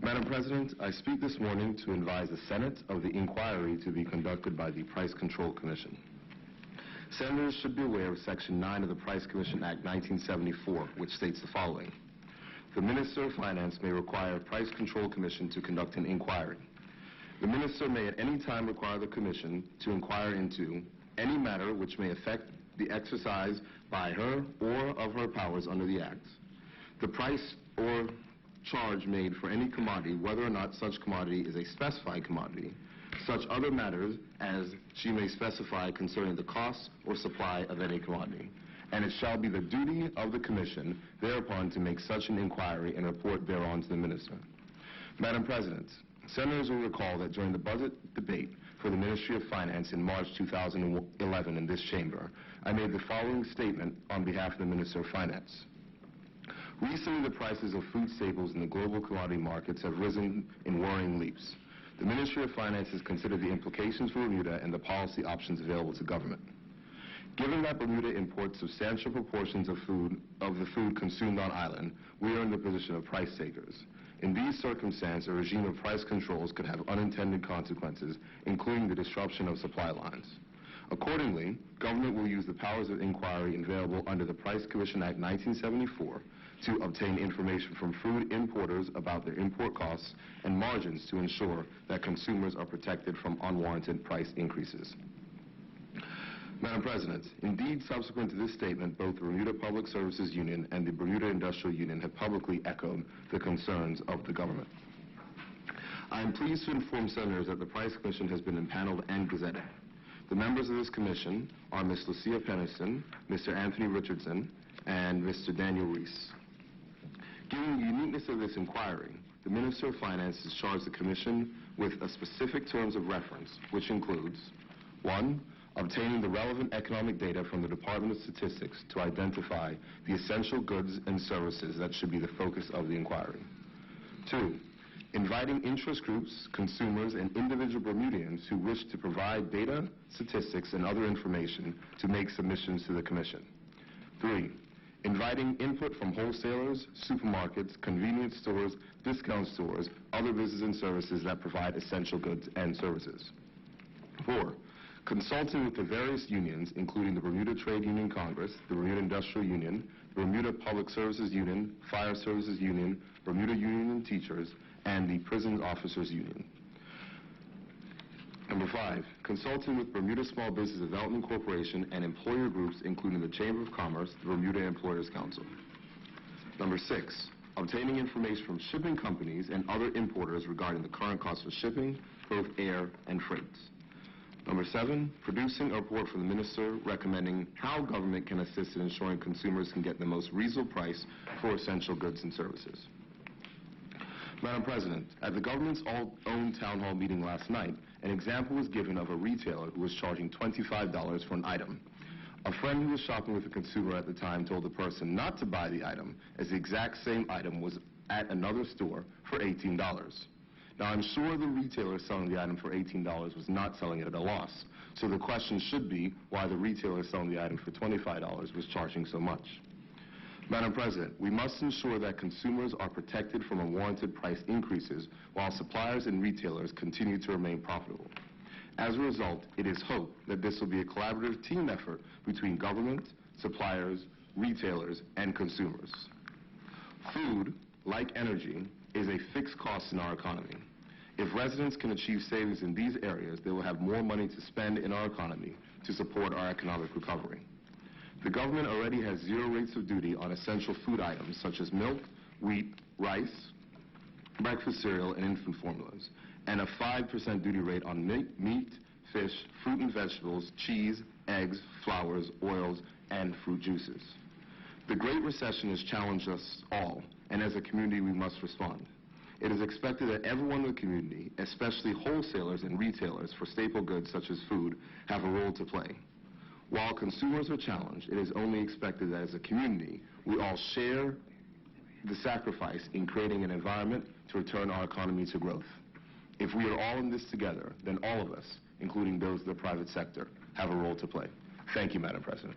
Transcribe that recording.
Madam President, I speak this morning to advise the Senate of the inquiry to be conducted by the Price Control Commission. Senators should be aware of Section 9 of the Price Commission Act 1974, which states the following. The Minister of Finance may require a Price Control Commission to conduct an inquiry. The Minister may at any time require the Commission to inquire into any matter which may affect the exercise by her or of her powers under the Act, the price or charge made for any commodity, whether or not such commodity is a specified commodity, such other matters as she may specify concerning the cost or supply of any commodity. And it shall be the duty of the Commission thereupon to make such an inquiry and report thereon to the Minister. Madam President, Senators will recall that during the budget debate for the Ministry of Finance in March 2011 in this chamber, I made the following statement on behalf of the Minister of Finance. Recently, the prices of food staples in the global commodity markets have risen in worrying leaps. The Ministry of Finance has considered the implications for Bermuda and the policy options available to government. Given that Bermuda imports substantial proportions of the food consumed on island, we are in the position of price takers. In these circumstances, a regime of price controls could have unintended consequences, including the disruption of supply lines. Accordingly, government will use the powers of inquiry available under the Price Commission Act 1974 to obtain information from food importers about their import costs and margins to ensure that consumers are protected from unwarranted price increases. Madam President, indeed, subsequent to this statement, both the Bermuda Public Services Union and the Bermuda Industrial Union have publicly echoed the concerns of the government. I am pleased to inform Senators that the Price Commission has been impaneled and gazetted. The members of this commission are Ms. Lucia Penniston, Mr. Anthony Richardson, and Mr. Daniel Reese. Given the uniqueness of this inquiry, the Minister of Finance has charged the Commission with a specific terms of reference, which includes 1. Obtaining the relevant economic data from the Department of Statistics to identify the essential goods and services that should be the focus of the inquiry. 2. Inviting interest groups, consumers, and individual Bermudians who wish to provide data, statistics, and other information to make submissions to the Commission. 3. Inviting input from wholesalers, supermarkets, convenience stores, discount stores, other businesses and services that provide essential goods and services. 4. Consulting with the various unions, including the Bermuda Trade Union Congress, the Bermuda Industrial Union, the Bermuda Public Services Union, Fire Services Union, Bermuda Union of Teachers, and the Prison Officers Union. Number 5, consulting with Bermuda Small Business Development Corporation and employer groups, including the Chamber of Commerce, the Bermuda Employers Council. Number 6, obtaining information from shipping companies and other importers regarding the current cost of shipping, both air and freight. Number 7, producing a report from the Minister recommending how government can assist in ensuring consumers can get the most reasonable price for essential goods and services. Madam President, at the government's own town hall meeting last night, an example was given of a retailer who was charging $25 for an item. A friend who was shopping with a consumer at the time told the person not to buy the item, as the exact same item was at another store for $18. Now, I'm sure the retailer selling the item for $18 was not selling it at a loss. So the question should be why the retailer selling the item for $25 was charging so much. Madam President, we must ensure that consumers are protected from unwarranted price increases while suppliers and retailers continue to remain profitable. As a result, it is hoped that this will be a collaborative team effort between government, suppliers, retailers, and consumers. Food, like energy, is a fixed cost in our economy. If residents can achieve savings in these areas, they will have more money to spend in our economy to support our economic recovery. The government already has 0 rates of duty on essential food items such as milk, wheat, rice, breakfast cereal, and infant formulas, and a 5% duty rate on meat, fish, fruit and vegetables, cheese, eggs, flours, oils, and fruit juices. The Great Recession has challenged us all, and as a community we must respond. It is expected that everyone in the community, especially wholesalers and retailers for staple goods such as food, have a role to play. While consumers are challenged, it is only expected that as a community, we all share the sacrifice in creating an environment to return our economy to growth. If we are all in this together, then all of us, including those of the private sector, have a role to play. Thank you, Madam President.